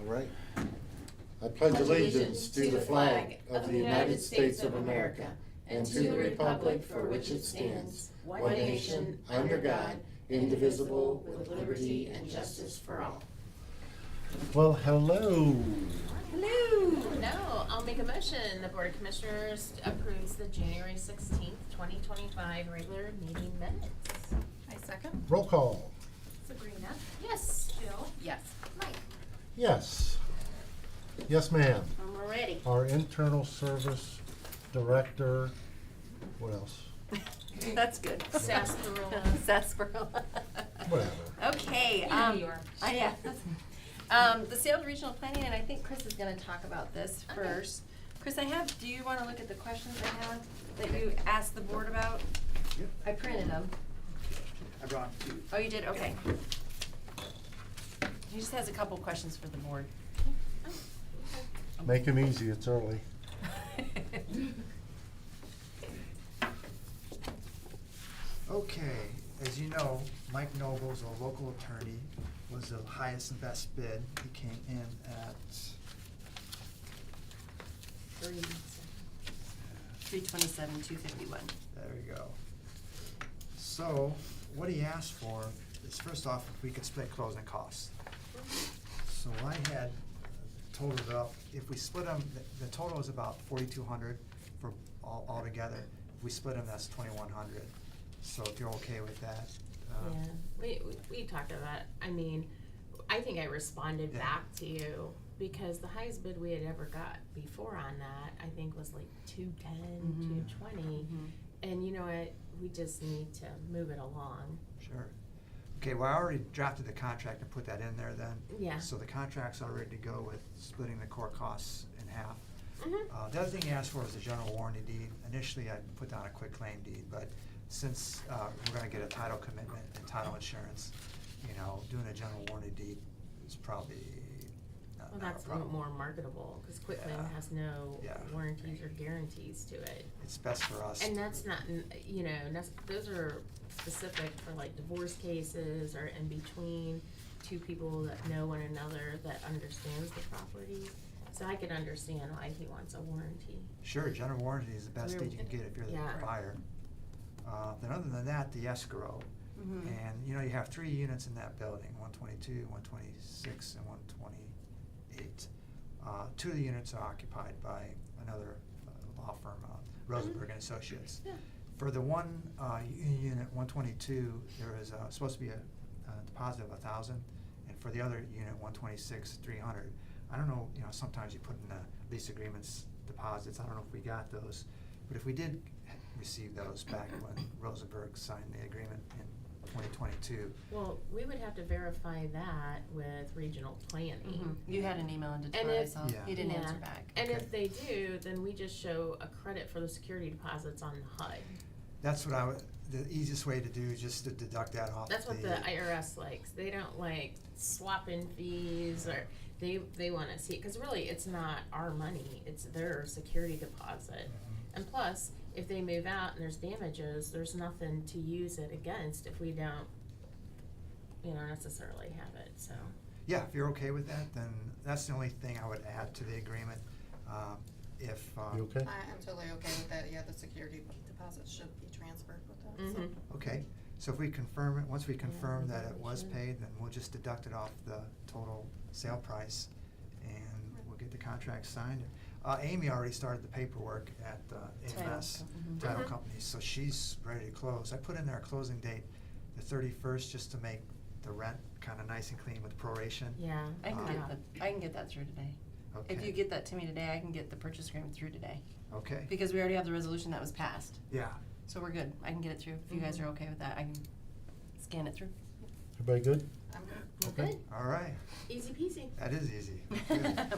All right. I pledge allegiance to the flag of the United States of America and to the republic for which it stands, one nation, under God, indivisible, with liberty and justice for all. Well, hello. Hello. No, I'll make a motion. The Board of Commissioners approves the January 16th, 2025 regular meeting minutes. I second. Roll call. Sabrina. Yes. Jill. Yes. Mike. Yes. Yes, ma'am. I'm ready. Our internal service director, what else? That's good. Sarsaparilla. Sarsaparilla. Whatever. Okay. You are. The sales regional planning, and I think Chris is going to talk about this first. Chris, do you want to look at the questions I have that you asked the board about? Yep. I printed them. I brought two. Oh, you did? Okay. He just has a couple questions for the board. Make him easy, it's early. Okay, as you know, Mike Noble's a local attorney, was the highest and best bid. He came in at 327, 251. there we go. So, what he asked for is, first off, if we could split closing costs. So I had totaled up, if we split them, the total is about 4,200 for all together. If we split them, that's 2,100. So if you're okay with that. Yeah, we talked about, I mean, I think I responded Yeah. back to you because the highest bid we had ever got before on that, I think was like 210, 220. And you know what, we just need to move it along. Sure. Okay, well, I already drafted the contract and put that in there then. Yeah. So the contract's all ready to go with splitting the core costs in half. Mhm. The other thing he asked for was the general warranty deed. Initially, I put down a quick claim deed, but since we're gonna get a title commitment and title insurance, you know, doing a general warranty deed is probably Well, not that's a problem. more marketable, because quitclaim Yeah. has no Yeah. warranties or guarantees to it. It's best for us. And that's not, you know, those are specific for like divorce cases or in between two people that know one another that understands the property. So I could understand why he wants a warranty. Sure, general warranty is the best We're- deed you can get if you're the yeah. buyer. Then other than that, the escrow. And, you know, you have 3 units in that building, 122, 126, and 128. 2 of the units are occupied by another law firm, Rosenberg and Associates. Yeah. For the one unit, 122, there is supposed to be a deposit of 1,000, and for the other unit, 126, 300. I don't know, you know, sometimes you put in the lease agreements deposits. I don't know if we got those, but if we did receive those back when Rosenberg signed the agreement in 2022. Well, we would have to verify that with regional planning. You had an email into And Troy, if- so Yeah. he didn't Yeah. answer back. And Okay. if they do, then we just show a credit for the security deposits on the HUD. That's what I would, the easiest way to do is just to deduct that off That's what the IRS likes. They don't like swapping fees, or they wanna see, cause really it's not our money, it's their security deposit. And plus, if they move out and there's damages, there's nothing to use it against if we don't, you know, necessarily have it, so. Yeah, if you're okay with that, then that's the only thing I would add to the agreement. If, You okay? I'm totally okay with that, yeah, the security deposit should be transferred with that, so. okay, so if we confirm it, once we confirm that it was should. paid, then we'll just deduct it off the total sale price, and we'll get the contract signed. Amy already started the paperwork at AMS Title Mhm. Company, so she's ready to close. I put in there a closing date, the 31st, just to make the rent kinda nice and clean with proration. Yeah. I can get that through today. Okay. If you get that to me today, I can get the purchase agreement through today. Okay, Because we already have the resolution that was passed. yeah, So we're good. I can get it through. If you guys are okay with that, I can scan it through. Everybody good? I'm good. We're Okay. good, all right, easy peasy. that is easy. Good.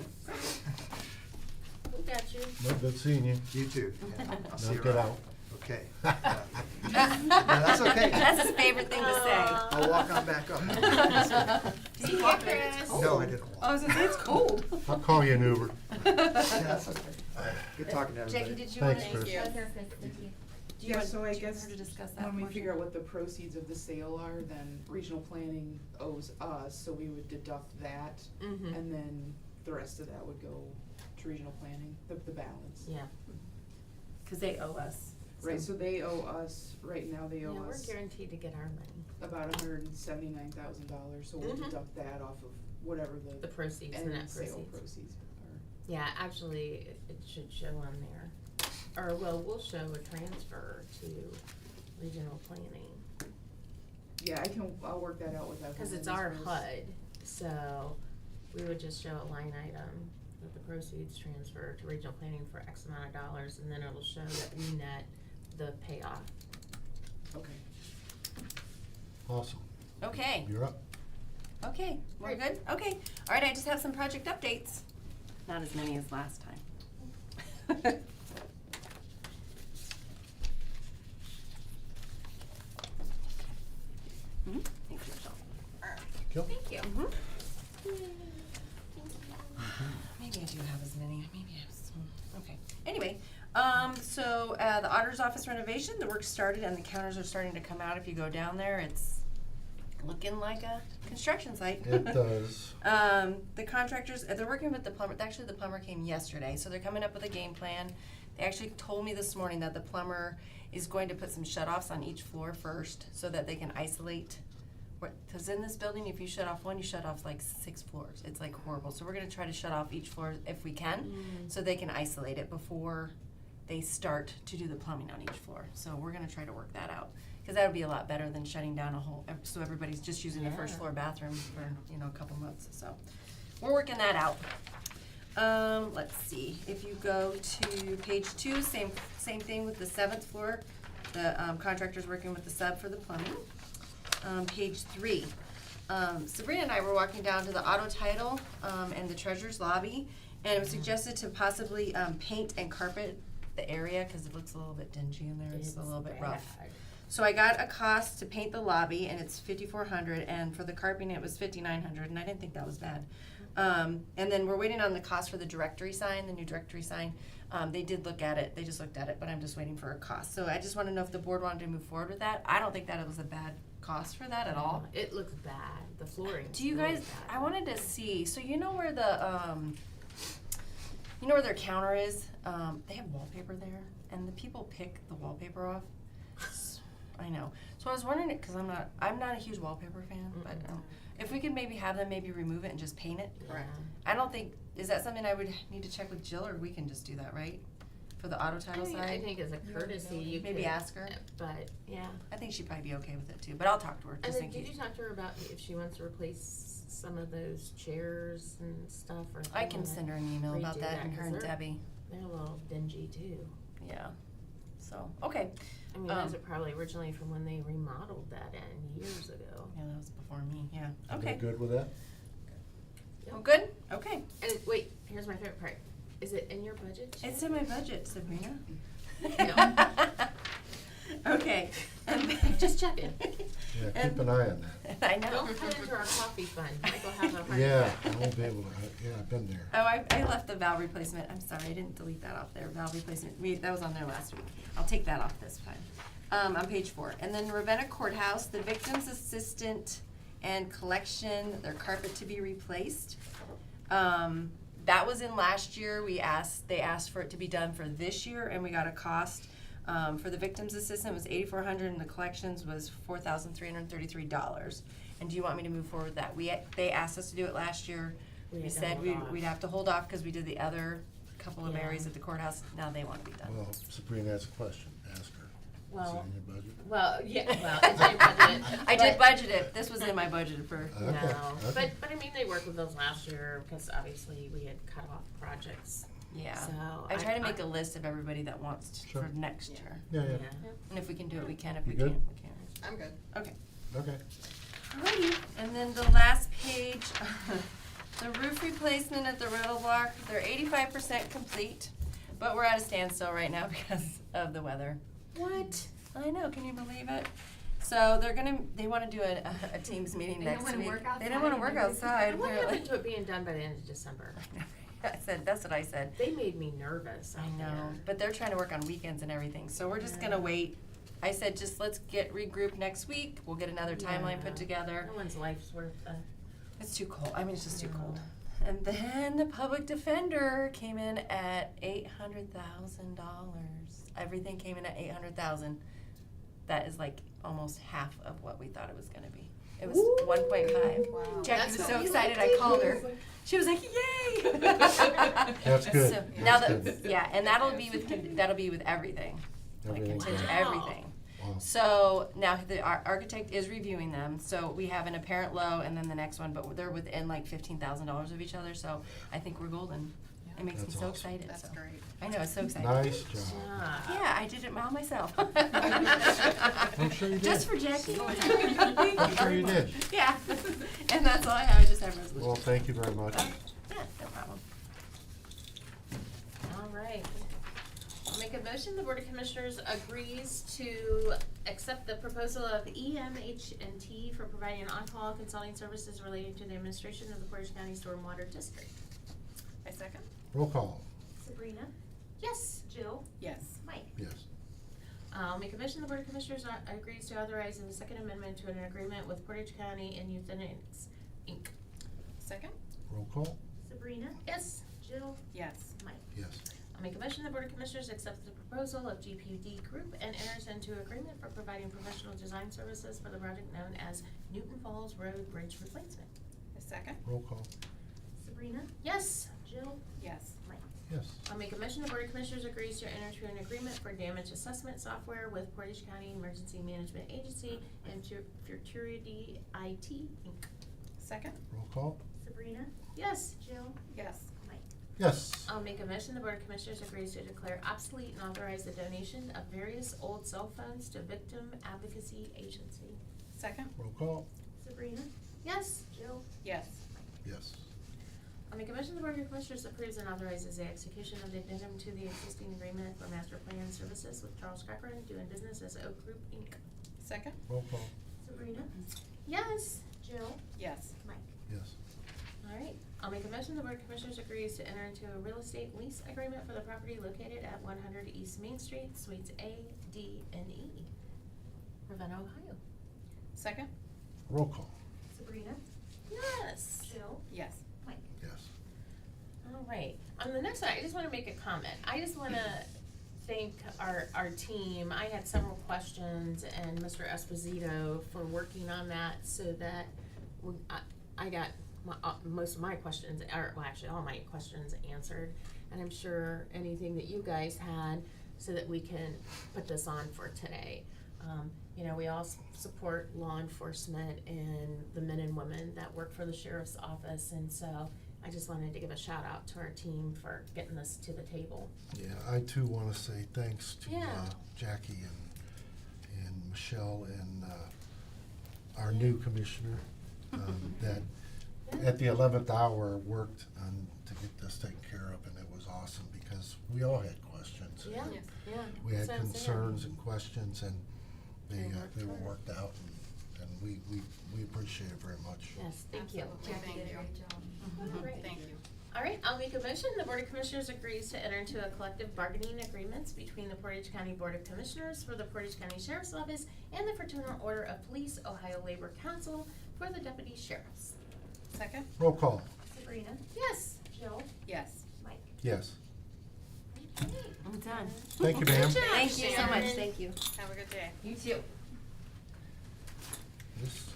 We got you. No, good seeing you. You too. Yeah, I'll see Now you get around. out. Okay. That's okay. That's his favorite thing to say. I'll walk on back up. Did you walk there? It's cold. No, I didn't walk. I was gonna say, it's cold. I'll call you an Uber. Yeah, that's okay. Good talking to everybody. Jackie, did you want to? Thanks, Chris. Thank you. Do Do you Yeah, want, so I do you want guess her to discuss that when we portion? figure out what the proceeds of the sale are, then regional planning owes us, so we would deduct that, Mm-hmm. and then the rest of that would go to regional planning, the balance. Yeah. Cause they owe us. Right, so they owe us, right now they Yeah, owe we're us guaranteed to get our money, about $179,000, so we'll Mhm. deduct that off of whatever the the proceeds, the end net sale proceeds. proceeds are. Yeah, actually, it should show on there. Or, well, we'll show a transfer to regional planning. Yeah, I'll work that out with that. Cause it's our HUD, so we would just show a line item that the proceeds transfer to regional planning for X amount of dollars, and then it'll show that we net the payoff. Okay. Awesome. Okay, You're up. okay, we're Great. good? Okay, alright, I just have some project updates. Not as many as last time. Mhm, thank you, Michelle. Cool. Thank you. Mhm. Maybe I do have as many, maybe I have some, okay. Anyway, so, the auditor's office renovation, the work started and the counters are starting to come out. If you go down there, it's looking like a construction site. It does. The contractors, they're working with the plumber, actually the plumber came yesterday, so they're coming up with a game plan. They actually told me this morning that the plumber is going to put some shut-offs on each floor first, so that they can isolate. Cause in this building, if you shut off one, you shut off like 6 floors, it's like horrible, so we're gonna try to shut off each floor if we can, so they can isolate it before they start to do the plumbing on each floor, so we're gonna try to work that out. Cause that would be a lot better than shutting down a whole, so everybody's just using the first Yeah. floor bathroom for, a couple months, so. We're working that out. Let's see, if you go to page 2, same thing with the 7th floor, the contractor's working with the sub for the plumbing. Page 3, Sabrina and I were walking down to the auto title, and the treasurer's lobby, and it was suggested to possibly, paint and carpet the area, cause it looks a little bit dingy in there, it's a little bit rough. bad. So I got a cost to paint the lobby, and it's $5,400, and for the carpeting, it was $5,900, and I didn't think that was bad. And then we're waiting on the cost for the directory sign, the new directory sign. They did look at it, they just looked at it, but I'm just waiting for a cost. So I just wanna know if the board wanted to move forward with that. I don't think that it was a bad cost for that at all. It looks bad, the flooring. Do you guys, I wanted to see, so you know where the, you know where their counter is? They have wallpaper there, and the people pick the wallpaper off. I know. So I was wondering, cause I'm not a huge wallpaper fan, but, if we could maybe have them maybe remove it and just paint it. Correct. I don't think, is that something I would need to check with Jill, or we can just do that, right? For the auto title side? I think as a courtesy, you could. Maybe ask her. But, yeah. I think she'd probably be okay with it too, but I'll talk to her, And just then in did case. you talk to her about if she wants to replace some of those chairs and stuff, or? if I they can wanna send her an email about redo that, and 'cause her and they're- Debbie, They're a little dingy too. yeah. So, okay, I mean, those are probably originally from when they remodeled that in years ago. yeah, that was before me, yeah, Okay, okay. good with that? Well, good, okay. And wait, here's my favorite part. Is it in your budget? It's in my budget, Sabrina. No. Okay. Just checking. Yeah, keep an eye on that. I know. Don't cut into our coffee fund. Michael have a hard Yeah, time. I won't be able to, yeah, I've been there. Oh, I left the valve replacement, I'm sorry, I didn't delete that off there, valve replacement, that was on there last week. I'll take that off this time. On page 4, and then Ravenna Courthouse, the victim's assistant and collection, their carpet to be replaced. That was in last year, they asked for it to be done for this year, and we got a cost. For the victim's assistant was $8,400, and the collections was $4,333. And do you want me to move forward with that? They asked us to do it last year. We We had to said hold off. we'd have to hold off because we did the other couple of Yeah. areas at the courthouse. Now they want to be done. Well, Sabrina has a question, ask her. Is it Well, in your budget? well, yeah, well, it's in your budget. I did but- budget it. This was in my budget for. Okay, No, okay. but I mean, they worked with us last year because obviously we had cut off projects. Yeah. So I try to make a list of everybody that wants Sure. for next year. Yeah, yeah, And if we can do it, we can. If You we good? can't, we can't. I'm good. Okay. okay. Alrighty, and then the last page, the roof replacement at the rental block, they're 85% complete, but we're at a standstill right now because of the weather. What? I know, can you believe it? So they wanna do a Teams meeting They don't next wanna week. work They don't wanna outside work and do it. outside, What apparently. happened to it being done by the end of December? I said, that's what I said. They made me nervous I out know, there. but they're trying to work on weekends and everything, so we're just gonna Yeah. wait. I said, just let's get regrouped next week, we'll get another timeline Yeah. put together. No one's life's worth the. It's too cold, I mean, it's just too No. cold. And then the public defender came in at $800,000. Everything came in at 800,000. That is like almost half of what we thought it was gonna be. It was 1.5. Wow. Jackie That's was what so we excited, like I to called hear. her. She was like, "Yay!" That's good. So, That's now good. that, yeah, and that'll be with everything, like Everything. contingent, Wow. everything. Wow. So now the architect is reviewing them. So we have an apparent low, and then the next one, but they're within like $15,000 of each other. So I think we're golden. It makes That's me so awesome. excited. That's so. great. I know, it's so exciting. Nice job. Yeah, I did it all myself. I'm sure you did. Just for Jackie. I'm sure you did. Yeah, and that's all I have. I just have resolutions. Well, thank you very much. Yeah, no problem. All right. I'll make a motion, the Board of Commissioners agrees to accept the proposal of EMH&T for providing on-call consulting services relating to the administration of the Portage County Stormwater District. I second? Roll call. Sabrina, Yes. Jill, Yes. Mike. Yes. I'll make a motion, the Board of Commissioners agrees to authorize the Second Amendment to an agreement with Portage County and Eugenics, Inc. Second? Roll call. Sabrina, Yes. Jill, Yes. Mike. Yes. I'll make a motion, the Board of Commissioners accepts the proposal of GPD Group and enters into agreement for providing professional design services for the project known as Newton Falls Road Bridge Replacement. A second? Roll call. Sabrina, Yes. Jill, Yes. Mike. Yes. I'll make a motion, the Board of Commissioners agrees to enter into an agreement for damage assessment software with Portage County Emergency Management Agency and Futurity IT, Inc. Second? Roll call. Sabrina, Yes. Jill, Yes. Mike. Yes. I'll make a motion, the Board of Commissioners agrees to declare obsolete and authorize the donation of various old cell phones to Victim Advocacy Agency. Second? Roll call. Sabrina, Yes. Jill, Yes. Yes. I'll make a motion, the Board of Commissioners approves and authorizes the execution of the addendum to the existing agreement for master plan services with Charles Cochran, doing business as Oak Group, Inc. Second? Roll call. Sabrina, Yes. Jill, Yes. Mike. Yes. All right, I'll make a motion, the Board of Commissioners agrees to enter into a real estate lease agreement for the property located at 100 East Main Street, Suites A, D, and E, Ravenna, Ohio. Second? Roll call. Sabrina, Yes. Jill, Yes. Mike. Yes. All right, on the next one, I just wanna make a comment. I just wanna thank our team. I had several questions and Mr. Esposito for working on that so that I got most of my questions, or well, actually all my questions answered. And I'm sure anything that you guys had so that we can put this on for today. You know, we all support law enforcement and the men and women that work for the sheriff's office, and so I just wanted to give a shout out to our team for getting this to the table. Yeah, I too want to say thanks to Yeah. Jackie and Michelle and our new commissioner that at the 11th hour worked to get this taken care of, and it was awesome because we all had questions. Yeah, Yes. yeah. We had that's what I'm saying. concerns and questions, and They they were worked hard. worked out, and we appreciate it very much. Yes, thank you. Absolutely. Thank you. All right. Thank you. All right, I'll make a motion. The Board of Commissioners agrees to enter into a collective bargaining agreements between the Portage County Board of Commissioners for the Portage County Sheriff's Office and the Fraternal Order of Police Ohio Labor Council for the deputy sheriffs. Second? Roll call. Sabrina, Yes. Jill, Yes. Mike. Yes. Okay. I'm done. Thank you, ma'am. Good job, Thank you so much, Shannon. thank you. Have a good day. You too. This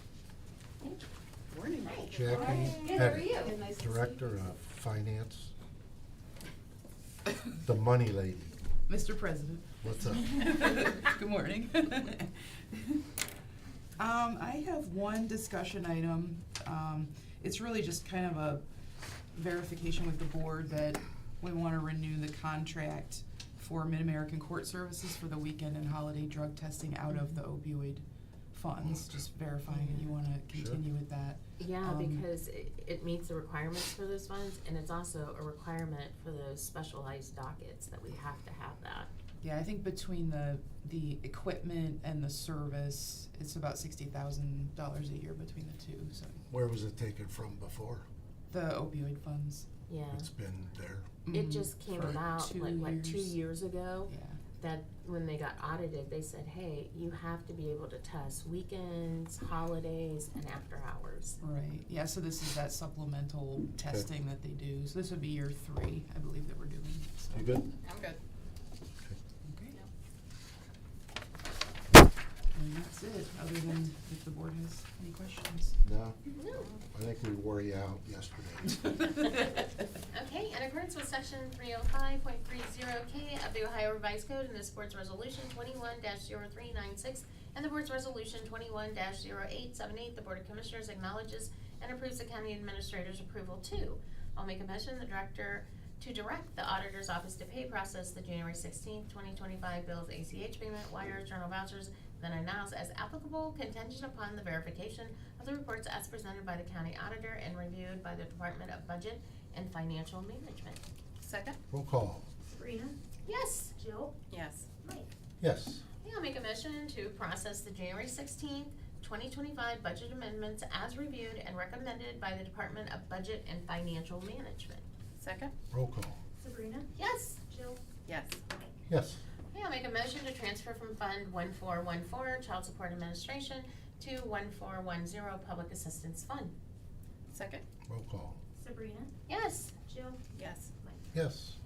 Morning. Jackie, Good, how are you? Director of Finance, the money lady. Mr. President. What's up? Good morning. I have one discussion item. It's really just kind of a verification with the board that we want to renew the contract for Mid-American Court Services for the weekend and holiday drug testing out of the opioid funds, just verifying that you want to Sure. continue with that. Yeah, Um, because it meets the requirements for those funds, and it's also a requirement for those specialized dockets that we have to have that. Yeah, I think between the equipment and the service, it's about $60,000 a year between the two, so Where was it taken from before? the opioid funds. Yeah. It's been there. It Mhm. just came For about 2 like 2 years. years ago, Yeah. that when they got audited, they said, hey, you have to be able to test weekends, holidays, and after hours. Right, yeah, so this is that supplemental testing that they do, so this would be year 3, I believe, that we're doing, so. You good? I'm good. Okay. And that's it, other than if the board has any questions. No, No. I think we wore you out yesterday. Okay, in accordance with section 305.30K of the Ohio Revised Code and this board's resolution 21-0396 and the board's resolution 21-0878, the Board of Commissioners acknowledges and approves the county administrator's approval too. I'll make a motion, the director to direct the auditor's office to pay process the January 16th, 2025 bills, ACH payment, wires, journal vouchers, then announce as applicable contingent upon the verification of the reports as presented by the county auditor and reviewed by the Department of Budget and Financial Management. Second? Roll call. Sabrina, Yes. Jill, Yes. Mike. Yes. Yeah, I'll make a motion to process the January 16th, 2025 budget amendments as reviewed and recommended by the Department of Budget and Financial Management. Second? Roll call. Sabrina, Yes. Jill, Yes. Mike. Yes. Yeah, I'll make a motion to transfer from Fund 1414, Child Support Administration, to 1410, Public Assistance Fund. Second? Roll call. Sabrina, Yes. Jill, Yes. Mike. Yes.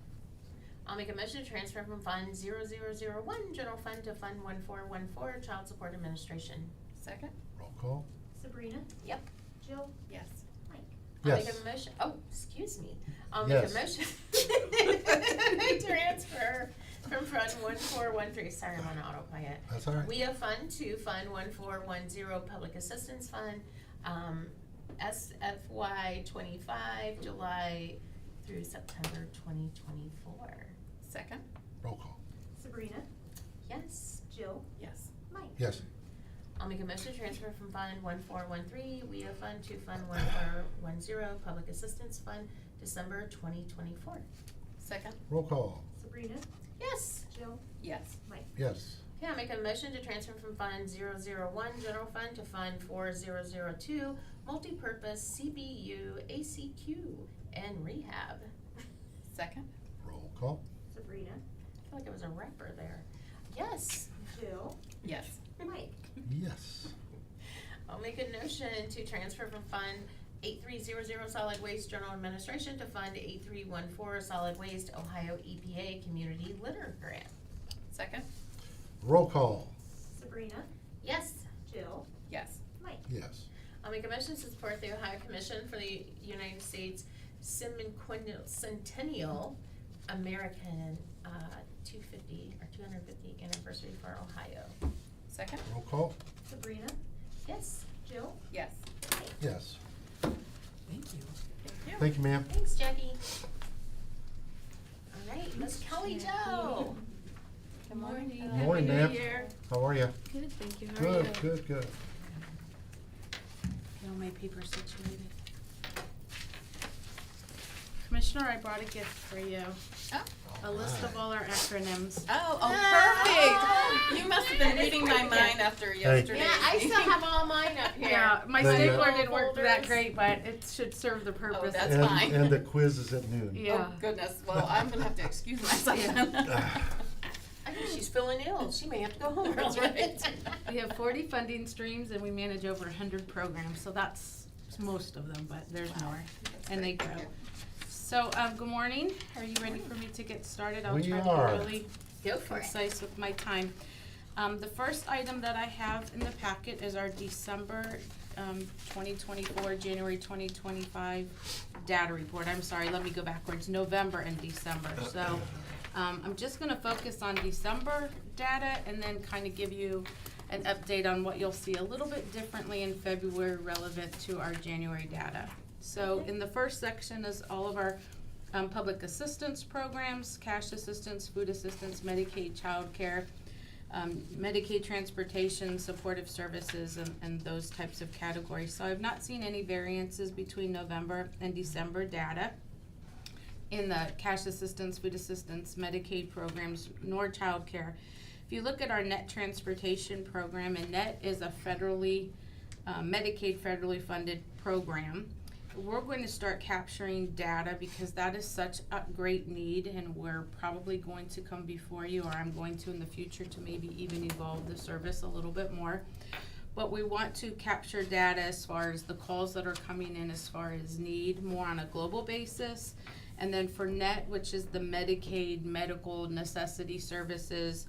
I'll make a motion to transfer from Fund 0001, General Fund, to Fund 1414, Child Support Administration. Second? Roll call. Sabrina, Yep. Jill, Yes. Mike. I'll make Yes. a motion, oh, excuse me. I'll make a Yes. motion to transfer from Fund 1413, sorry, I'm on autopilot. That's all right. WIA Fund to Fund 1410, Public Assistance Fund, SFY 25, July through September 2024. Second? Roll call. Sabrina, Yes. Jill, Yes. Mike. Yes. I'll make a motion to transfer from Fund 1413, WIA Fund, to Fund 1410, Public Assistance Fund, December 2024. Second? Roll call. Sabrina, Yes. Jill, Yes. Mike. Yes. Okay, I'll make a motion to transfer from Fund 001, General Fund, to Fund 4002, Multipurpose CBU, ACQ, and Rehab. Second? Roll call. Sabrina, I feel like it was a rapper there. Yes. Jill, Yes. Mike. Yes. I'll make a motion to transfer from Fund 8300, Solid Waste General Administration, to Fund 8314, Solid Waste Ohio EPA Community Litter Grant. Second? Roll call. Sabrina, Yes. Jill, Yes. Mike. Yes. I'll make a motion to support the Ohio Commission for the United States Centennial American 250 anniversary for Ohio. Second? Roll call. Sabrina, Yes. Jill, Yes. Mike. Yes. Thank you. Thank you. Thank you, ma'am. Thanks, Jackie. All right, Miss Kelly Jo. Good morning. Good morning, ma'am. How are you? Good, thank you. How are you? Good, good, good. Get all my papers situated. Commissioner, I brought a gift for you. Oh. A list of all our acronyms. Perfect. You must have been reading my mind after yesterday's Yeah, I still meeting. have all mine up here. Yeah, my They, stapler didn't work that Folders. great, but it should serve the purpose. that's And, fine. and the quiz is at noon. Yeah. Oh, goodness. Well, I'm gonna have to excuse myself then. I think she's feeling ill. She may have to go home That's early. right. We have 40 funding streams and we manage over 100 programs, so that's most of them, but there's more. That's And they great. grow. So, good morning. Are you ready for me to get started? I'll We try are. to be really Go for it. concise with my time. The first item that I have in the packet is our December 2024, January 2025 data report. I'm sorry, let me go backwards, November and December. So I'm just gonna focus on December data and then kind of give you an update on what you'll see a little bit differently in February relevant to our January data. So in the first section is all of our public assistance programs, cash assistance, food assistance, Medicaid, child care, Medicaid transportation, supportive services, and those types of categories. So I've not seen any variances between November and December data in the cash assistance, food assistance, Medicaid programs, nor child care. If you look at our net transportation program, and net is a federally, Medicaid federally funded program, we're going to start capturing data because that is such a great need, and we're probably going to come before you, or I'm going to in the future, to maybe even evolve the service a little bit more. But we want to capture data as far as the calls that are coming in as far as need, more on a global basis. And then for NET, which is the Medicaid medical necessity services,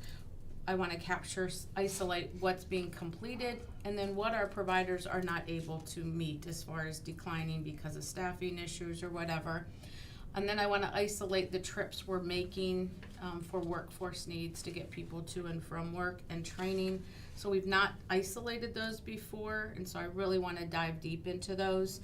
I want to capture, isolate what's being completed, and then what our providers are not able to meet as far as declining because of staffing issues or whatever. And then I want to isolate the trips we're making for workforce needs to get people to and from work and training. So we've not isolated those before, and so I really want to dive deep into those.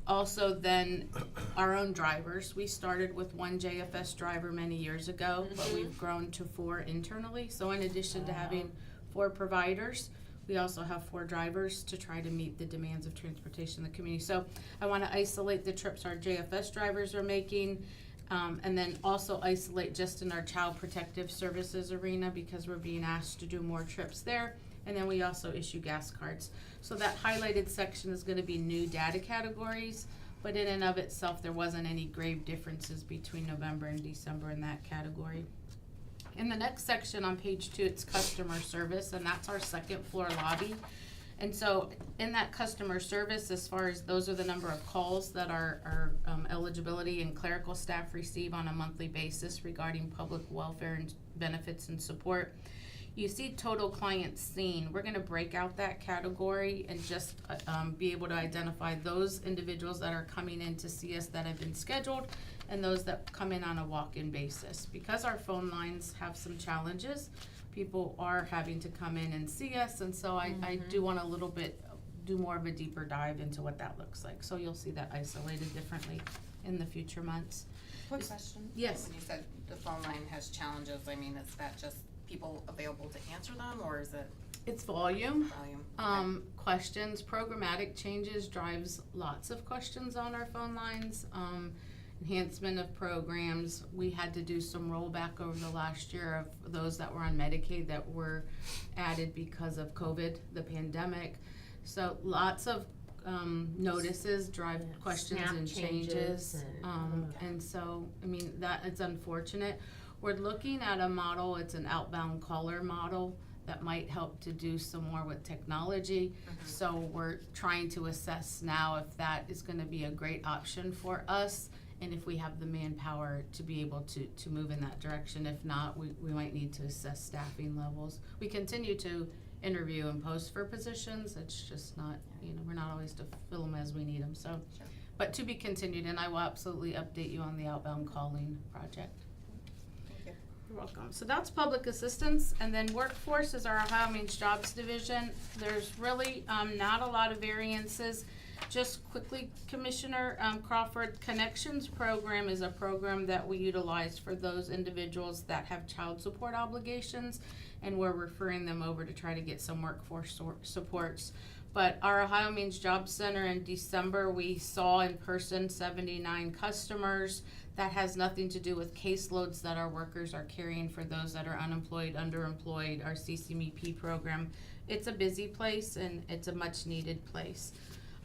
Also then, our own drivers. We started with one JFS driver many years ago, but we've grown to 4 internally. So in addition to having 4 providers, we also have 4 drivers to try to meet the demands of transportation in the community. So I want to isolate the trips our JFS drivers are making, and then also isolate just in our child protective services arena because we're being asked to do more trips there. And then we also issue gas cards. So that highlighted section is gonna be new data categories, but in and of itself, there wasn't any grave differences between November and December in that category. In the next section on page 2, it's customer service, and that's our second floor lobby. And so in that customer service, as far as those are the number of calls that our eligibility and clerical staff receive on a monthly basis regarding public welfare and benefits and support. You see total clients seen. We're gonna break out that category and just be able to identify those individuals that are coming in to see us that have been scheduled and those that come in on a walk-in basis. Because our phone lines have some challenges, people are having to come in and see us, and so I do want a little bit, do more of a deeper dive into what that looks like. So you'll see that isolated differently in the future months. Quick question. Yes. When you said the phone line has challenges, I mean, is that just people available to answer them, or is it It's volume. volume? Questions, programmatic changes drives lots of questions on our phone lines. Enhancement of programs, we had to do some rollback over the last year of those that were on Medicaid that were added because of COVID, the pandemic. So lots of notices drive questions Snap and changes. and- And so, I mean, that it's unfortunate. We're looking at a model, it's an outbound caller model that might help to do some more with technology. So we're trying to assess now if that is gonna be a great option for us and if we have the manpower to be able to move in that direction. If not, we might need to assess staffing levels. We continue to interview and post for positions, it's just not, we're not always to fill them as we need them, so. Sure. But to be continued, and I will absolutely update you on the outbound calling project. Thank you. You're welcome. So that's public assistance, and then workforce is our Ohio Means Jobs division. There's really not a lot of variances. Just quickly, Commissioner Crawford, Connections program is a program that we utilize for those individuals that have child support obligations, and we're referring them over to try to get some workforce supports. But our Ohio Means Job Center in December, we saw in person 79 customers. That has nothing to do with caseloads that our workers are carrying for those that are unemployed, underemployed, our CCMEP program. It's a busy place and it's a much needed place.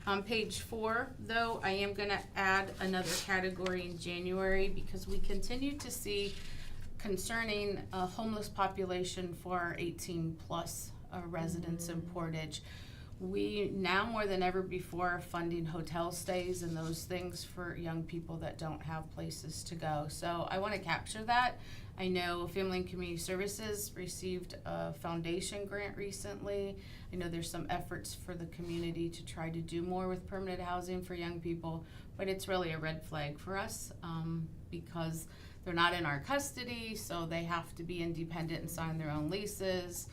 On page 4, though, I am gonna add another category in January because we continue to see concerning a homeless population for our 18+ residents in Portage. We now more than ever before are funding hotel stays and those things for young people that don't have places to go. So I want to capture that. I know Family and Community Services received a foundation grant recently. I know there's some efforts for the community to try to do more with permanent housing for young people, but it's really a red flag for us because they're not in our custody, so they have to be independent and sign their own leases.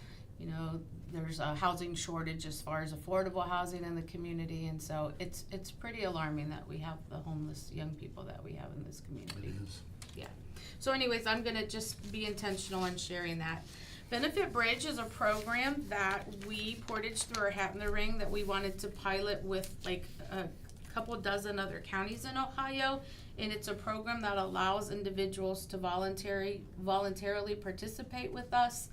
There's a housing shortage as far as affordable housing in the community, and so it's pretty alarming that we have the homeless young people that we have in this community. Yeah. So anyways, I'm gonna just be intentional in sharing that. Benefit Bridge is a program that we, Portage, threw our hat in the ring that we wanted to pilot with like a couple dozen other counties in Ohio. And it's a program that allows individuals to voluntarily participate with us.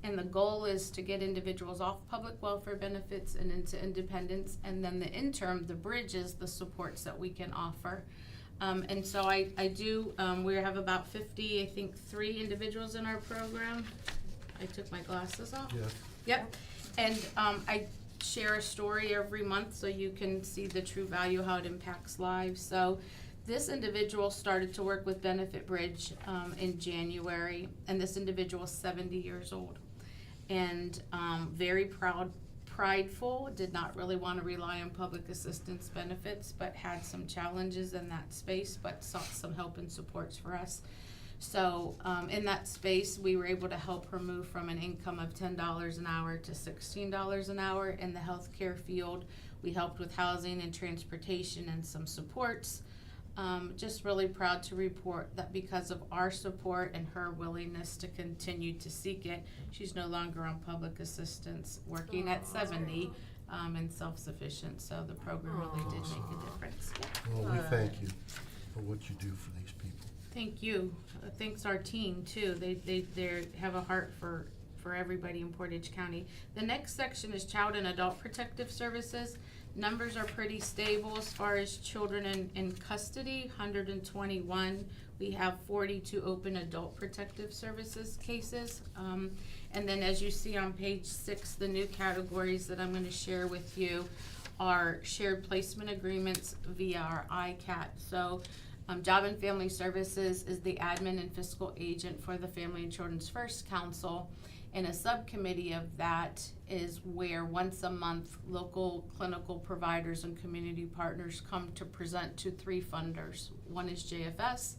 And the goal is to get individuals off public welfare benefits and into independence. And then the interim, the bridge, is the supports that we can offer. And so I do, we have about 50, I think 3 individuals in our program. I took my glasses off. Yes. Yep. And I share a story every month so you can see the true value, how it impacts lives. So this individual started to work with Benefit Bridge in January, and this individual is 70 years old. And very prideful, did not really want to rely on public assistance benefits, but had some challenges in that space, but sought some help and supports for us. So in that space, we were able to help her move from an income of $10 an hour to $16 an hour in the healthcare field. We helped with housing and transportation and some supports. Just really proud to report that because of our support and her willingness to continue to seek it, she's no longer on public assistance, working at 70 and self-sufficient. So the program really did make a difference. Yeah. Well, we thank you for what you do for these people. Thank you. Thanks our team too. They have a heart for everybody in Portage County. The next section is Child and Adult Protective Services. Numbers are pretty stable as far as children in custody, 121. We have 42 open adult protective services cases. And then as you see on page 6, the new categories that I'm gonna share with you are shared placement agreements via our ICAT. So Job and Family Services is the admin and fiscal agent for the Family and Children's First Council. And a subcommittee of that is where once a month local clinical providers and community partners come to present to 3 funders. One is JFS,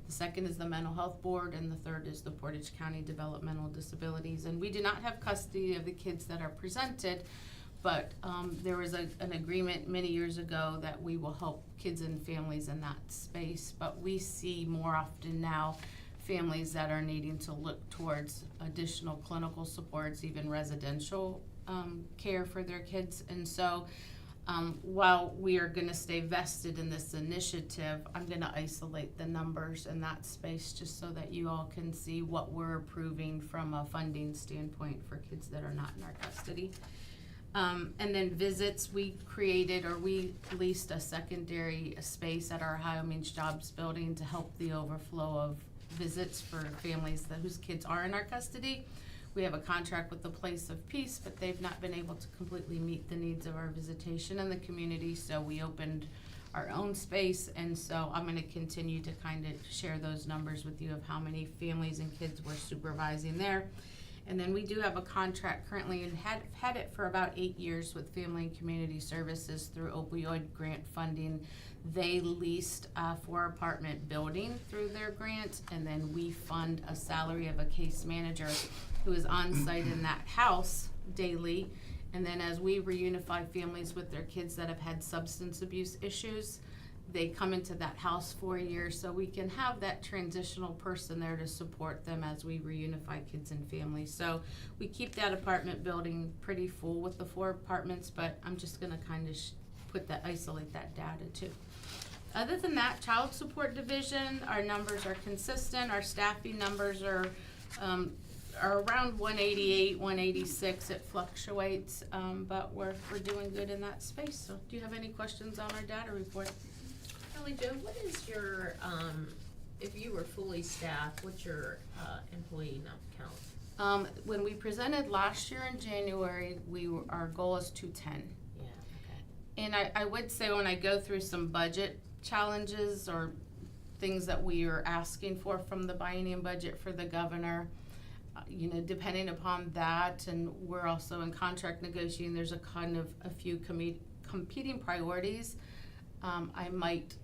the second is the Mental Health Board, and the third is the Portage County Developmental Disabilities. And we do not have custody of the kids that are presented, but there was an agreement many years ago that we will help kids and families in that space. But we see more often now families that are needing to look towards additional clinical supports, even residential care for their kids. And so while we are gonna stay vested in this initiative, I'm gonna isolate the numbers in that space just so that you all can see what we're approving from a funding standpoint for kids that are not in our custody. And then visits, we leased a secondary space at our Ohio Means Jobs building to help the overflow of visits for families whose kids are in our custody. We have a contract with the Place of Peace, but they've not been able to completely meet the needs of our visitation in the community, so we opened our own space. And so I'm going to continue to kind of share those numbers with you of how many families and kids we're supervising there. And then we do have a contract currently and had it for about 8 years with Family and Community Services through opioid grant funding. They leased a 4-apartment building through their grant, and then we fund a salary of a case manager who is on site in that house daily. And then as we reunify families with their kids that have had substance abuse issues, they come into that house for a year, so we can have that transitional person there to support them as we reunify kids and families. So we keep that apartment building pretty full with the 4 apartments, but I'm just gonna kind of isolate that data too. Other than that, Child Support Division, our numbers are consistent. Our staffing numbers are around 188, 186. It fluctuates, but we're doing good in that space. So do you have any questions on our data report? Kelly Jo, what is your, if you were fully staffed, what's your employee count? When we presented last year in January, our goal is 210. Yeah, okay. And I would say when I go through some budget challenges or things that we are asking for from the biennium budget for the governor, depending upon that, and we're also in contract negotiating, there's a few competing priorities. I might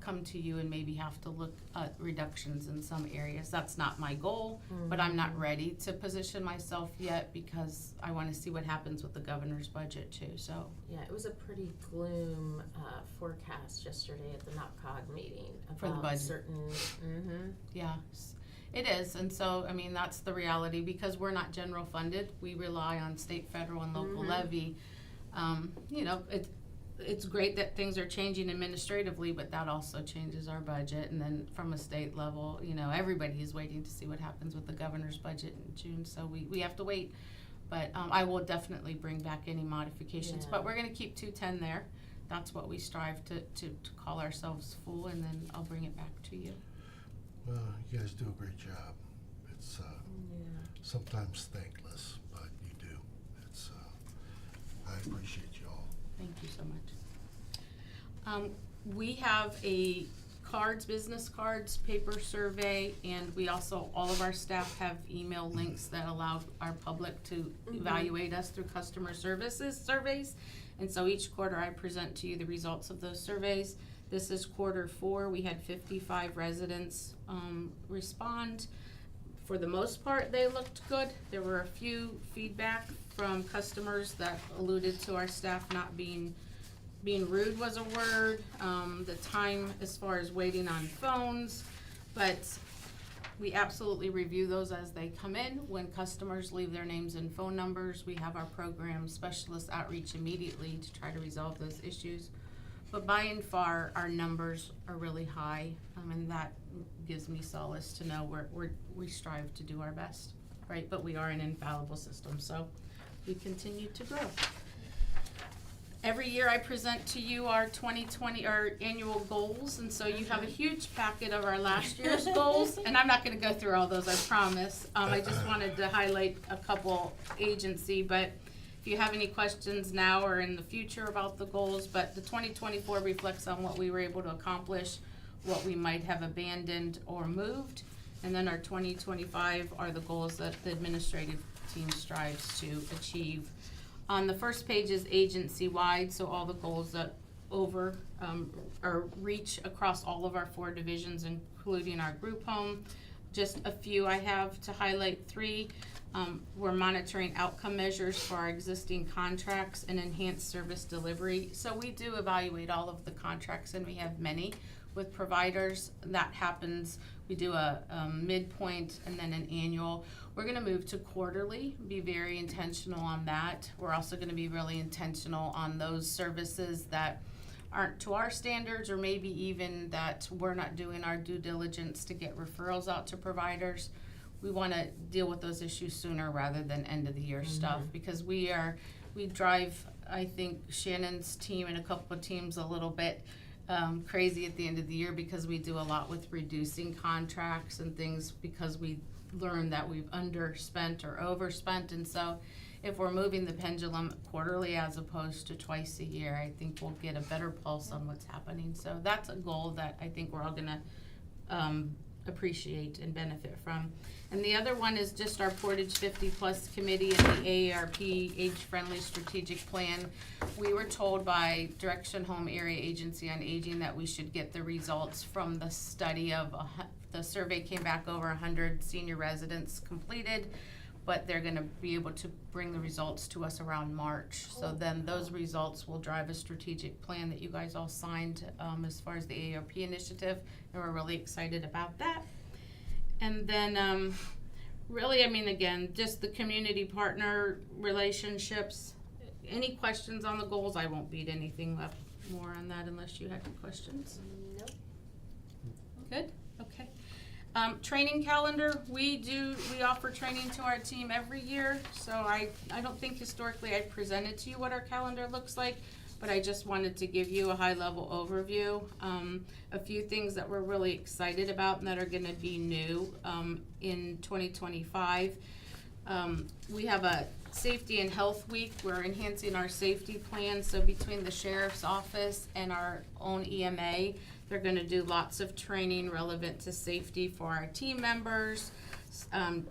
come to you and maybe have to look at reductions in some areas. That's not my goal, but I'm not ready to position myself yet because I want to see what happens with the governor's budget too. So yeah, it was a pretty gloom forecast yesterday at the NOPCOG meeting about for the budget. certain. Yeah, it is, and so I mean that's the reality because we're not general funded. We rely on state, federal, and local levy. it's great that things are changing administratively, but that also changes our budget. And then from a state level, you know, everybody is waiting to see what happens with the governor's budget in June, so we have to wait. But I will definitely bring back any modifications, Yeah. but we're gonna keep 210 there. That's what we strive to call ourselves full, and then I'll bring it back to you. Well, you guys do a great job. It's Yeah. sometimes thankless, but you do. It's I appreciate you all. Thank you so much. We have a business cards, paper survey, and we also, all of our staff have email links that allow our public to evaluate us through customer services surveys. And so each quarter I present to you the results of those surveys. This is quarter 4. We had 55 residents respond. For the most part, they looked good. There were a few feedback from customers that alluded to our staff not being rude was a word, the time as far as waiting on phones, but we absolutely review those as they come in. When customers leave their names and phone numbers, we have our program specialist outreach immediately to try to resolve those issues. But by and far, our numbers are really high, and that gives me solace to know we strive to do our best, right? But we are an infallible system, so we continue to grow. Every year I present to you our 2020, our annual goals, and so you have a huge packet of our last year's goals, and I'm not gonna go through all those, I promise. I just wanted to highlight a couple agency, but if you have any questions now or in the future about the goals, but the 2024 reflects on what we were able to accomplish, what we might have abandoned or moved, and then our 2025 are the goals that the administrative team strives to achieve. On the first page is agency-wide, so all the goals that or reach across all of our 4 divisions, including our group home. Just a few I have to highlight. 3, we're monitoring outcome measures for our existing contracts and enhanced service delivery. So we do evaluate all of the contracts, and we have many with providers. That happens, we do a midpoint and then an annual. We're gonna move to quarterly, be very intentional on that. We're also gonna be really intentional on those services that aren't to our standards, or maybe even that we're not doing our due diligence to get referrals out to providers. We wanna deal with those issues sooner rather than end of the year stuff, because we drive, I think, Shannon's team and a couple of teams a little bit crazy at the end of the year, because we do a lot with reducing contracts and things, because we learn that we've underspent or overspent. And so if we're moving the pendulum quarterly as opposed to twice a year, I think we'll get a better pulse on what's happening. So that's a goal that I think we're all gonna appreciate and benefit from. And the other one is just our Portage 50+ committee and the AARP Age-Friendly Strategic Plan. We were told by Direction Home Area Agency on Aging that we should get the results from the study of the survey came back over 100 senior residents completed, but they're gonna be able to bring the results to us around March. So then those results will drive a strategic plan that you guys all signed as far as the AARP initiative, and we're really excited about that. And then really, I mean, again, just the community partner relationships. Any questions on the goals? I won't beat anything up more on that unless you had any questions. Nope. Good, okay. Training calendar, we offer training to our team every year, so I don't think historically I presented to you what our calendar looks like, but I just wanted to give you a high-level overview. A few things that we're really excited about and that are gonna be new in 2025. We have a Safety and Health Week. We're enhancing our safety plan, so between the Sheriff's Office and our own EMA, they're gonna do lots of training relevant to safety for our team members,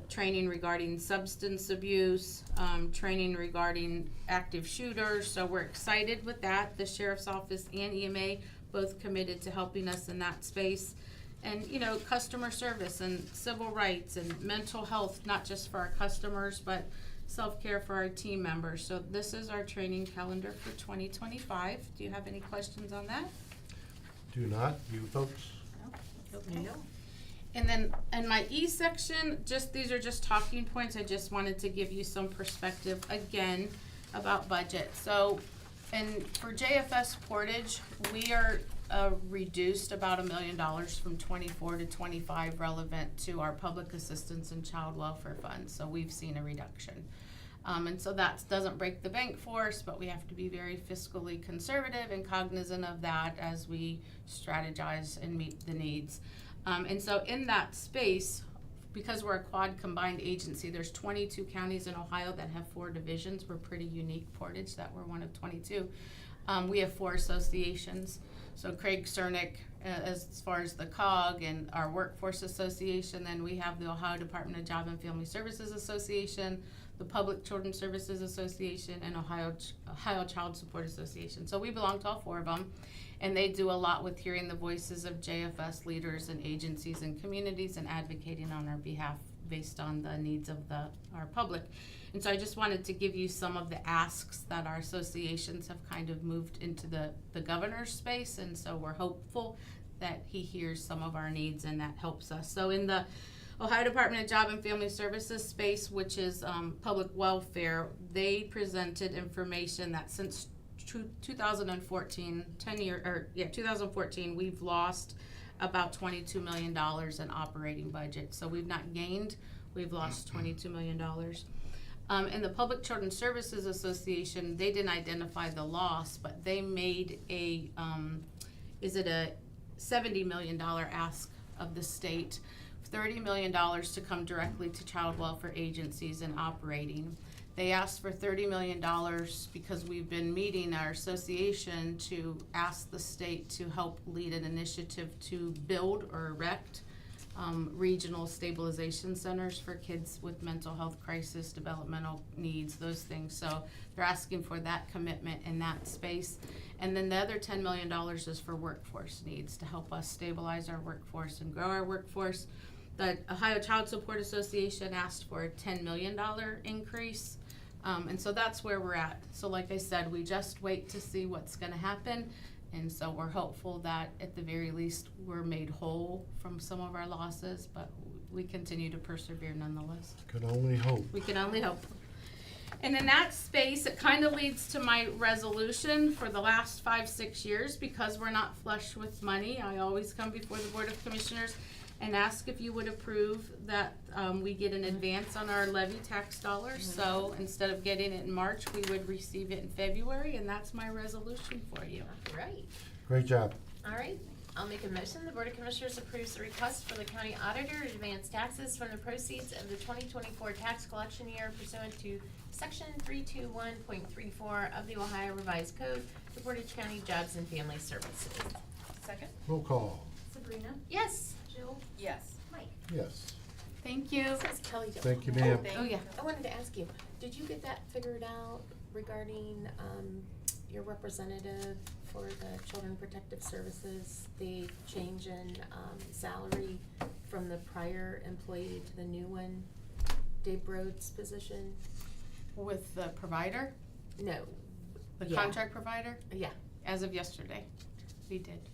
training regarding substance abuse, training regarding active shooters. So we're excited with that. The Sheriff's Office and EMA both committed to helping us in that space. And, you know, customer service and civil rights and mental health, not just for our customers, but self-care for our team members. So this is our training calendar for 2025. Do you have any questions on that? Do not, you folks? Okay. No. And then in my E section, these are just talking points. I just wanted to give you some perspective again about budget. So And for JFS Portage, we are reduced about $1 million from 24 to 25 relevant to our public assistance and child welfare funds, so we've seen a reduction. And so that doesn't break the bank for us, but we have to be very fiscally conservative and cognizant of that as we strategize and meet the needs. And so in that space, because we're a quad combined agency, there's 22 counties in Ohio that have 4 divisions. We're pretty unique, Portage, that we're one of 22. We have 4 associations. So Craig Cernick, as far as the COG and our Workforce Association, then we have the Ohio Department of Job and Family Services Association, the Public Children's Services Association, and Ohio Child Support Association. So we belong to all 4 of them, and they do a lot with hearing the voices of JFS leaders and agencies and communities and advocating on our behalf based on the needs of our public. And so I just wanted to give you some of the asks that our associations have kind of moved into the governor's space, and so we're hopeful that he hears some of our needs and that helps us. So in the Ohio Department of Job and Family Services space, which is public welfare, they presented information that since 2014, 2014, we've lost about $22 million in operating budget. So we've not gained, we've lost $22 million. And the Public Children's Services Association, they didn't identify the loss, but they made a $70 million ask of the state, $30 million to come directly to child welfare agencies and operating. They asked for $30 million because we've been meeting our association to ask the state to help lead an initiative to build or erect regional stabilization centers for kids with mental health crisis, developmental needs, those things. So they're asking for that commitment in that space. And then the other $10 million is for workforce needs to help us stabilize our workforce and grow our workforce. The Ohio Child Support Association asked for a $10 million increase. And so that's where we're at. So like I said, we just wait to see what's going to happen. And so we're hopeful that at the very least we're made whole from some of our losses, but we continue to persevere nonetheless. Can only hope. We can only hope. And in that space, it kind of leads to my resolution for the last 5-6 years. Because we're not flush with money, I always come before the Board of Commissioners and ask if you would approve that we get an advance on our levy tax dollars. So instead of getting it in March, we would receive it in February, and that's my resolution for you. All right. Great job. All right. I'll make a motion. The Board of Commissioners approves the request for the county auditor to advance taxes from the proceeds of the 2024 tax collection year pursuant to Section 321.34 of the Ohio Revised Code for Portage County Jobs and Family Services. Second? Roll call. Sabrina, Yes. Jill, Yes. Mike. Yes. Thank you. Says Kelly. Thank you, ma'am. Oh, yeah. I wanted to ask you, did you get that figured out regarding your representative for the Children Protective Services, the change in salary from the prior employee to the new one, Dave Broad's position? With the provider, No. the Yeah. contract provider, Yeah. as of yesterday, we did.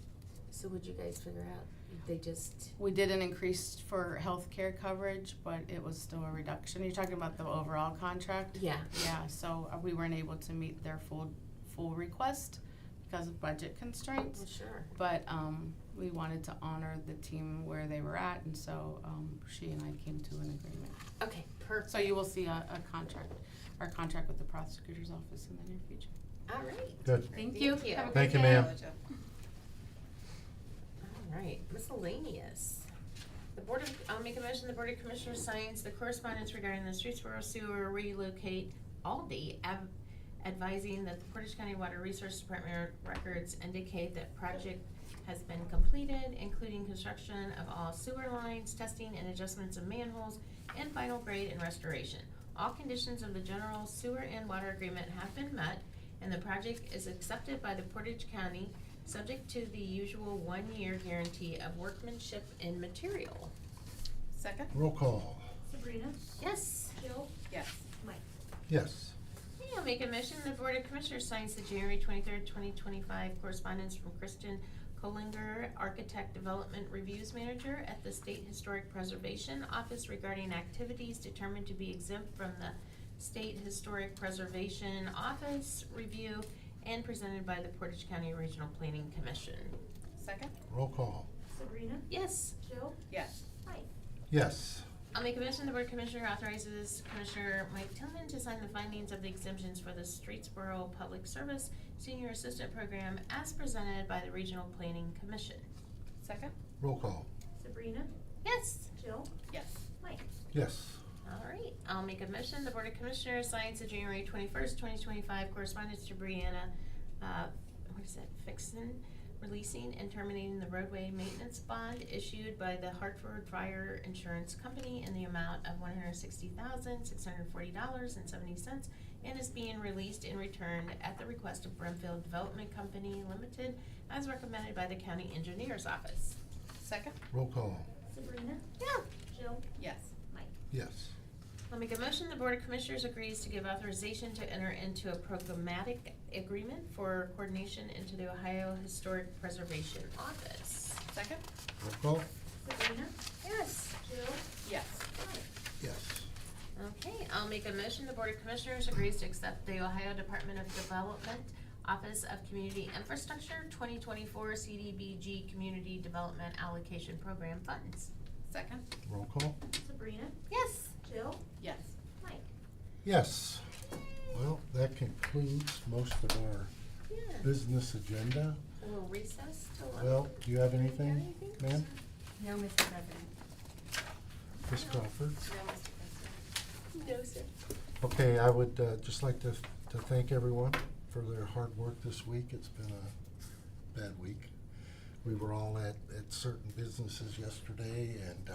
So would you guys figure out, they just, We did an increase for healthcare coverage, but it was still a reduction. You're talking about the overall contract? yeah. Yeah, so we weren't able to meet their full request because of budget constraints. Well, sure. But we wanted to honor the team where they were at, and so she and I came to an agreement. Okay, perfect. So you will see a contract, our contract with the prosecutor's office in the near future. All right. Good. Thank you. Thank you. Have a Thank good you, day. ma'am. All right, miscellaneous. I'll make a motion, the Board of Commissioners signs the correspondence regarding the Streetsboro Sewer relocate Aldi, advising that the Portage County Water Resource Department records indicate that project has been completed, including construction of all sewer lines, testing and adjustments of manholes, and final grade and restoration. All conditions of the general sewer and water agreement have been met, and the project is accepted by the Portage County, subject to the usual 1-year guarantee of workmanship and material. Second? Roll call. Sabrina, Yes. Jill, Yes. Mike. Yes. Okay, I'll make a motion, the Board of Commissioners signs the January 23rd, 2025 correspondence from Kristen Kolinger, Architect Development Reviews Manager at the State Historic Preservation Office regarding activities determined to be exempt from the State Historic Preservation Office review and presented by the Portage County Regional Planning Commission. Second? Roll call. Sabrina, Yes. Jill, Yes. Mike. Yes. I'll make a motion, the Board Commissioner authorizes Commissioner Mike Tillman to sign the findings of the exemptions for the Streetsboro Public Service Senior Assistant Program as presented by the Regional Planning Commission. Second? Roll call. Sabrina, Yes. Jill, Yes. Mike. Yes. All right, I'll make a motion, the Board of Commissioners signs the January 21st, 2025 correspondence to Brianna, Fixon, releasing and terminating the roadway maintenance bond issued by the Hartford Fire Insurance Company in the amount of $160,640.70 and is being released and returned at the request of Brimfield Development Company Limited as recommended by the County Engineer's Office. Second? Roll call. Sabrina, Yeah. Jill, Yes. Mike. Yes. I'll make a motion, the Board of Commissioners agrees to give authorization to enter into a programmatic agreement for coordination into the Ohio Historic Preservation Office. Second? Roll call. Sabrina, Yes. Jill, Yes. Mike. Yes. Okay, I'll make a motion, the Board of Commissioners agrees to accept the Ohio Department of Development Office of Community Infrastructure 2024 CDBG Community Development Allocation Program funds. Second? Roll call. Sabrina, Yes. Jill, Yes. Mike. Yes. Well, that concludes most of our Yeah. business agenda. We'll recess till 11. Well, do you have anything, Anything? ma'am? No, Mr. President. Ms. Crawford? No, Mr. President. No, sir. Okay, I would just like to thank everyone for their hard work this week. It's been a bad week. We were all at certain businesses yesterday and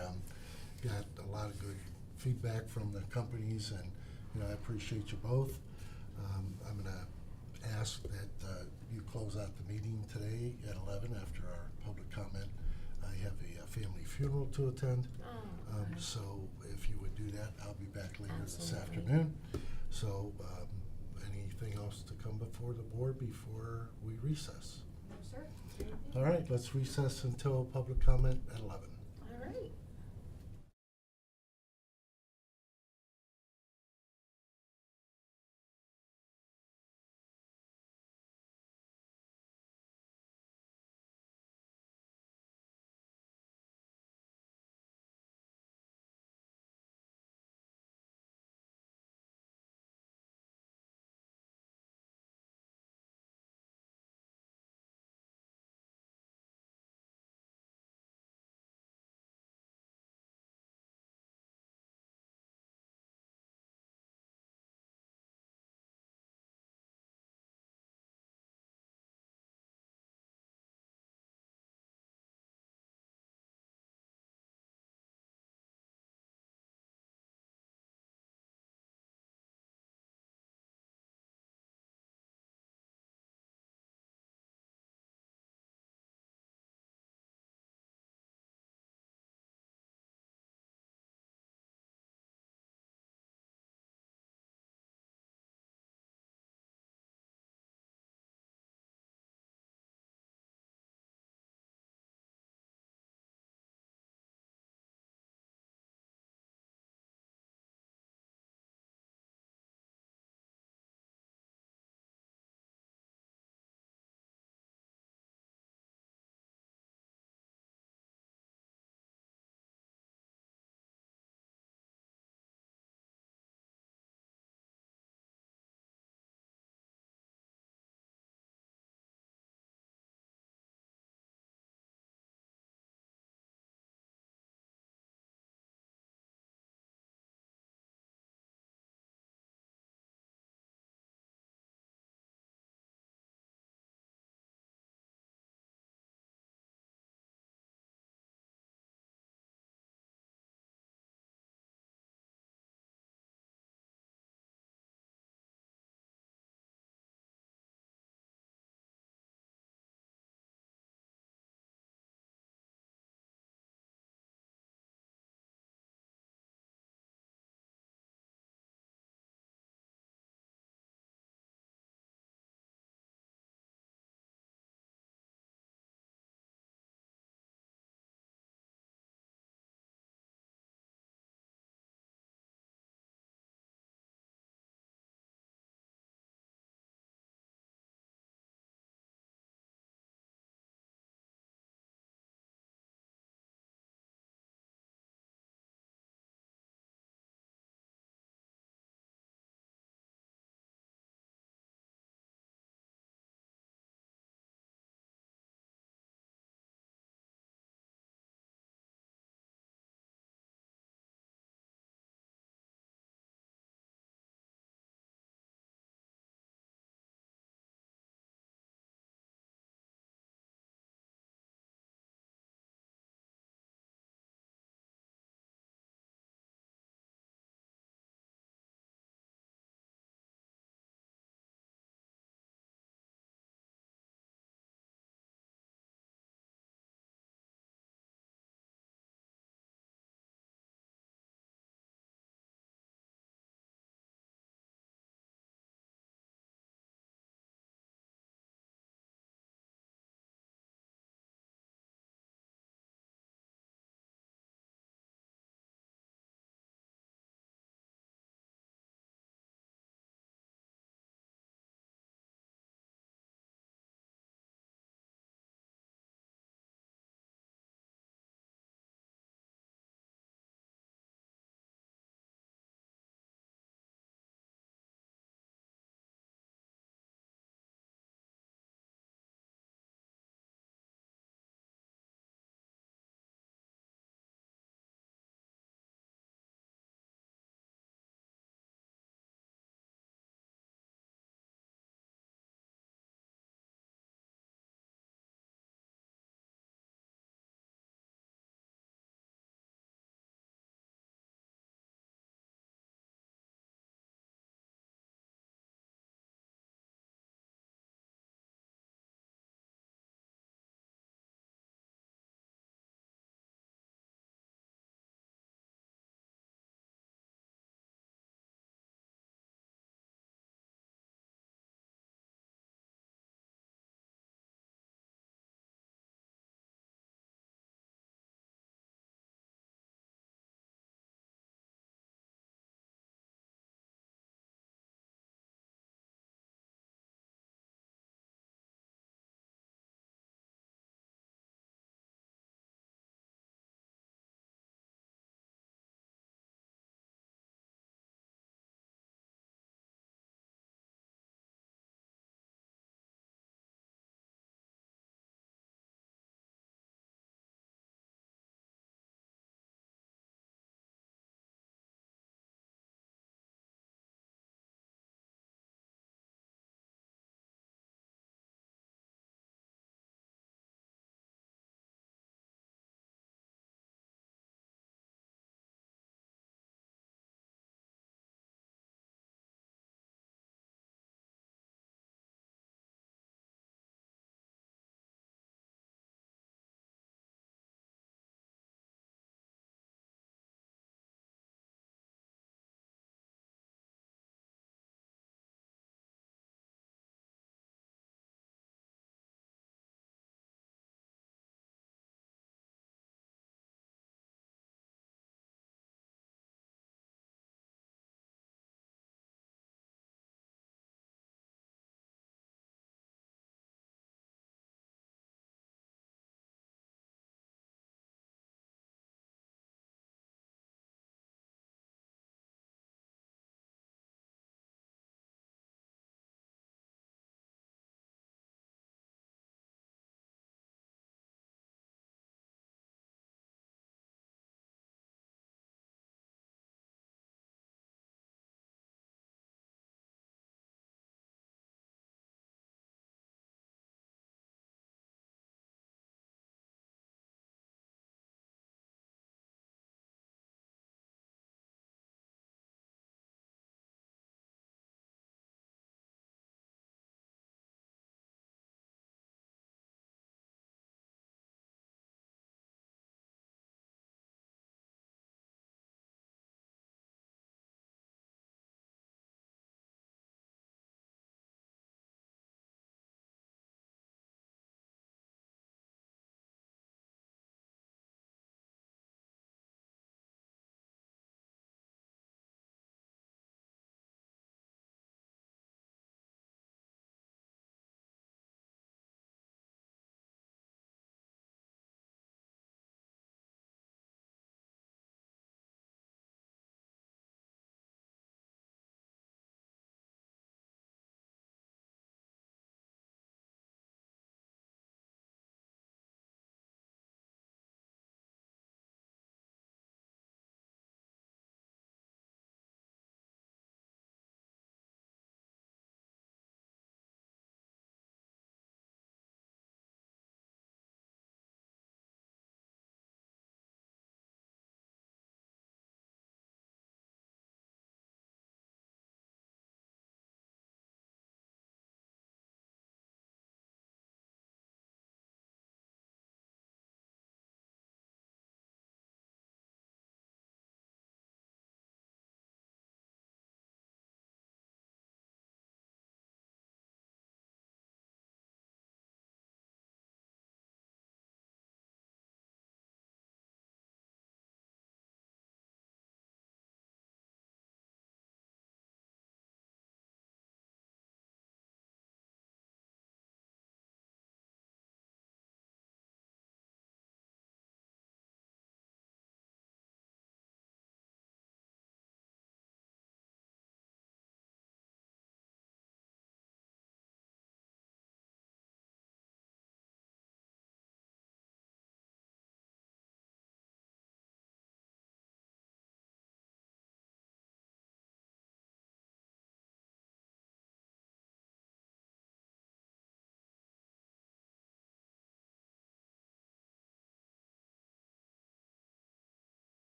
got a lot of good feedback from the companies, and I appreciate you both. I'm gonna ask that you close out the meeting today at 11 after our public comment. I have a family funeral to attend. Oh, okay. So if you would do that, I'll be back later this Absolutely. afternoon. So anything else to come before the board before we recess? No, sir. All right, let's recess until public comment at 11.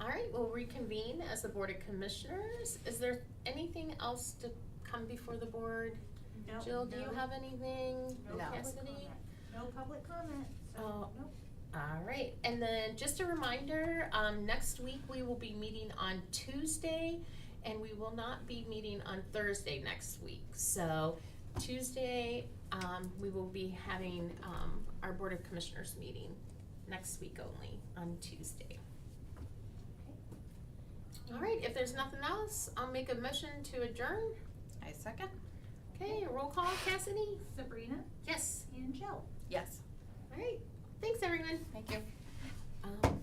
All right, we'll reconvene as the Board of Commissioners. Is there anything else to come before the board? No, Jill, do you no. have anything? No No. public Cassidy? comment. No public comment, Oh. so, nope. All right, and then just a reminder, next week we will be meeting on Tuesday, and we will not be meeting on Thursday next week. So Tuesday, we will be having, our Board of Commissioners meeting next week only, on Tuesday. All right, if there's nothing else, I'll make a motion to adjourn. I second? Okay, roll call, Cassidy? Sabrina Yes. and Jill. Yes. All right, thanks everyone. Thank you. Um,